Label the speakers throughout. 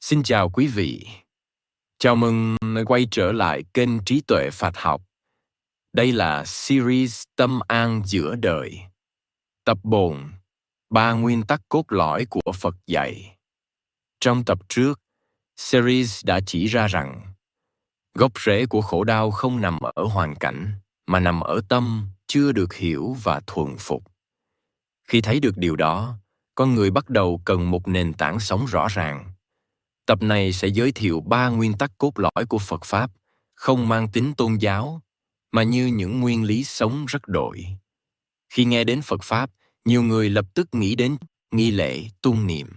Speaker 1: Xin chào quý vị. Chào mừng quay trở lại kênh Trí Tuệ Phạt Học. Đây là series Tâm An Giữa Đời. Tập 4. 3 nguyên tắc cốt lõi của Phật dạy. Trong tập trước, series đã chỉ ra rằng gốc rễ của khổ đau không nằm ở hoàn cảnh, mà nằm ở tâm chưa được hiểu và thuần phục. Khi thấy được điều đó, con người bắt đầu cần một nền tảng sống rõ ràng. Tập này sẽ giới thiệu 3 nguyên tắc cốt lõi của Phật Pháp, không mang tính tôn giáo, mà như những nguyên lý sống rất đổi. Khi nghe đến Phật Pháp, nhiều người lập tức nghĩ đến nghi lễ, tụng niệm.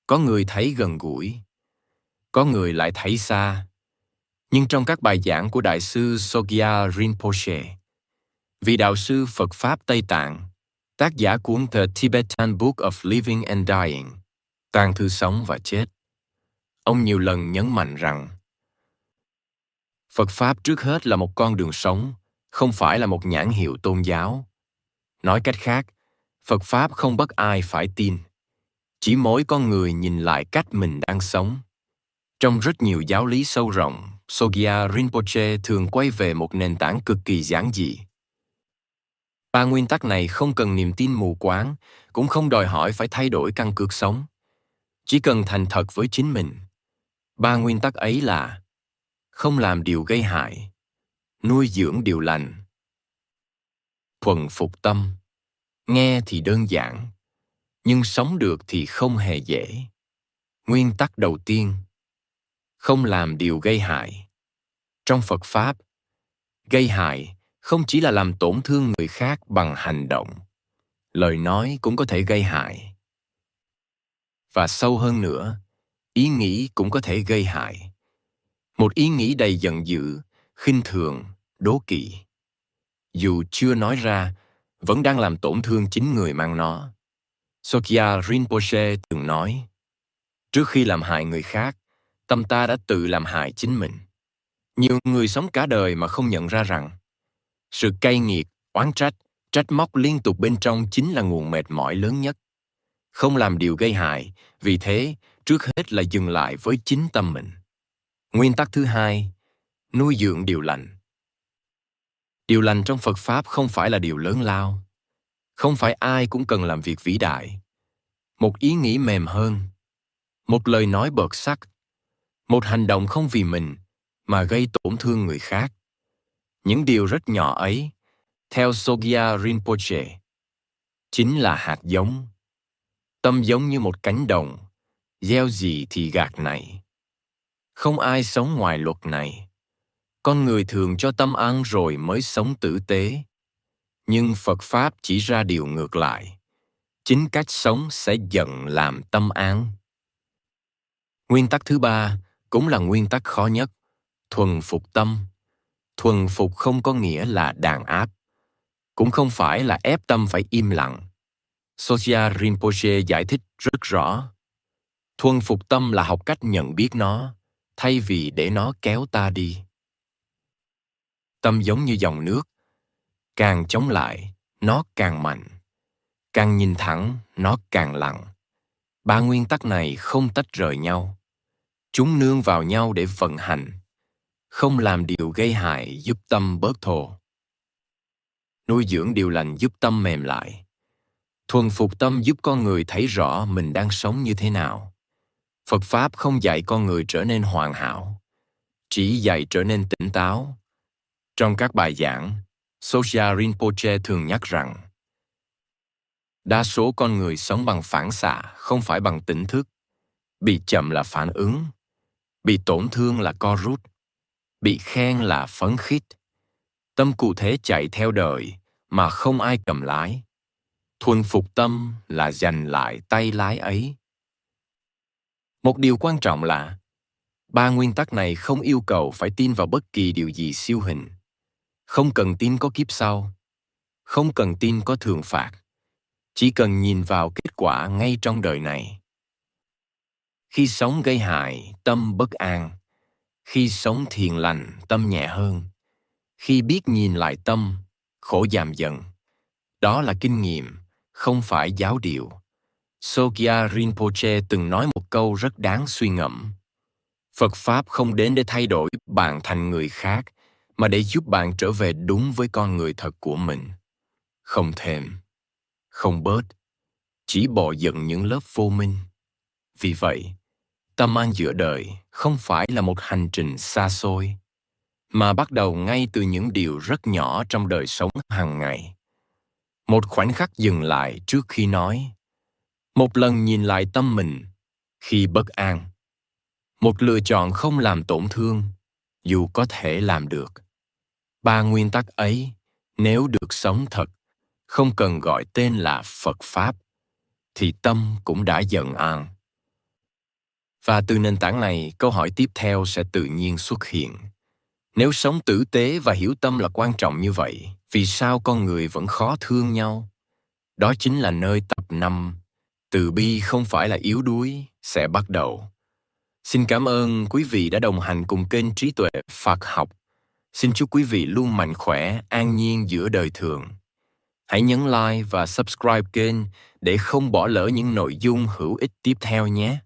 Speaker 1: Có người thấy gần gũi, có người lại thấy xa. Nhưng trong các bài giảng của Đại sư Sogyal Rinpoche, vị đạo sư Phật Pháp Tây Tạng, tác giả cuốn The Tibetan Book of Living and Dying, tàng thư sống và chết, ông nhiều lần nhấn mạnh rằng Phật Pháp trước hết là một con đường sống, không phải là một nhãn hiệu tôn giáo. Nói cách khác, Phật Pháp không bắt ai phải tin. Chỉ mỗi con người nhìn lại cách mình đang sống. Trong rất nhiều giáo lý sâu rộng, Sogyal Rinpoche thường quay về một nền tảng cực kỳ giản dị. 3 nguyên tắc này không cần niềm tin mù quáng, cũng không đòi hỏi phải thay đổi căn cước sống. Chỉ cần thành thật với chính mình. 3 nguyên tắc ấy là không làm điều gây hại, nuôi dưỡng điều lành, thuần phục tâm. Nghe thì đơn giản, nhưng sống được thì không hề dễ. Nguyên tắc đầu tiên, không làm điều gây hại. Trong Phật Pháp, gây hại không chỉ là làm tổn thương người khác bằng hành động, lời nói cũng có thể gây hại. Và sâu hơn nữa, ý nghĩ cũng có thể gây hại. Một ý nghĩ đầy giận dữ, khinh thường, đố kỵ. Dù chưa nói ra, vẫn đang làm tổn thương chính người mang nó. Sogyal Rinpoche từng nói, trước khi làm hại người khác, tâm ta đã tự làm hại chính mình. Nhiều người sống cả đời mà không nhận ra rằng sự cay nghiệt, oán trách, trách móc liên tục bên trong chính là nguồn mệt mỏi lớn nhất. Không làm điều gây hại, vì thế trước hết là dừng lại với chính tâm mình. Nguyên tắc thứ hai, nuôi dưỡng điều lành. Điều lành trong Phật Pháp không phải là điều lớn lao. Không phải ai cũng cần làm việc vĩ đại. Một ý nghĩ mềm hơn, một lời nói bợt sắc, một hành động không vì mình mà gây tổn thương người khác. Những điều rất nhỏ ấy, theo Sogyal Rinpoche, chính là hạt giống. Tâm giống như một cánh đồng, gieo gì thì gặt nảy. Không ai sống ngoài luật này. Con người thường cho tâm ăn rồi mới sống tử tế. Nhưng Phật Pháp chỉ ra điều ngược lại. Chính cách sống sẽ dần làm tâm an. Nguyên tắc thứ ba cũng là nguyên tắc khó nhất, thuần phục tâm. Thuần phục không có nghĩa là đàn áp, cũng không phải là ép tâm phải im lặng. Sogyal Rinpoche giải thích rất rõ. Thuần phục tâm là học cách nhận biết nó, thay vì để nó kéo ta đi. Tâm giống như dòng nước, càng chống lại, nó càng mạnh. Càng nhìn thẳng, nó càng lặng. 3 nguyên tắc này không tách rời nhau. Chúng nương vào nhau để vận hành. Không làm điều gây hại giúp tâm bớt thô. Nuôi dưỡng điều lành giúp tâm mềm lại. Thuần phục tâm giúp con người thấy rõ mình đang sống như thế nào. Phật Pháp không dạy con người trở nên hoàn hảo, chỉ dạy trở nên tỉnh táo. Trong các bài giảng, Sogyal Rinpoche thường nhắc rằng đa số con người sống bằng phản xạ, không phải bằng tỉnh thức. Bị chậm là phản ứng, bị tổn thương là co rút, bị khen là phấn khích. Tâm cụ thể chạy theo đời mà không ai cầm lái. Thuần phục tâm là giành lại tay lái ấy. Một điều quan trọng là 3 nguyên tắc này không yêu cầu phải tin vào bất kỳ điều gì siêu hình. Không cần tin có kiếp sau. Không cần tin có thưởng phạt. Chỉ cần nhìn vào kết quả ngay trong đời này. Khi sống gây hại, tâm bất an. Khi sống thiền lành, tâm nhẹ hơn. Khi biết nhìn lại tâm, khổ giảm dần. Đó là kinh nghiệm, không phải giáo điệu. Sogyal Rinpoche từng nói một câu rất đáng suy ngẫm. Phật Pháp không đến để thay đổi bạn thành người khác, mà để giúp bạn trở về đúng với con người thật của mình. Không thêm, không bớt, chỉ bỏ dựng những lớp vô minh. Vì vậy, tâm an giữa đời không phải là một hành trình xa xôi, mà bắt đầu ngay từ những điều rất nhỏ trong đời sống hàng ngày. Một khoảnh khắc dừng lại trước khi nói, một lần nhìn lại tâm mình khi bất an, một lựa chọn không làm tổn thương dù có thể làm được. Ba nguyên tắc ấy, nếu được sống thật, không cần gọi tên là Phật Pháp, thì tâm cũng đã dần an. Và từ nền tảng này, câu hỏi tiếp theo sẽ tự nhiên xuất hiện. Nếu sống tử tế và hiểu tâm là quan trọng như vậy, vì sao con người vẫn khó thương nhau? Đó chính là nơi tập 5, từ bi không phải là yếu đuối, sẽ bắt đầu. Xin cảm ơn quý vị đã đồng hành cùng kênh Trí Tuệ Phật Học. Xin chúc quý vị luôn mạnh khỏe, an nhiên giữa đời thường. Hãy nhấn like và subscribe kênh để không bỏ lỡ những nội dung hữu ích tiếp theo nhé.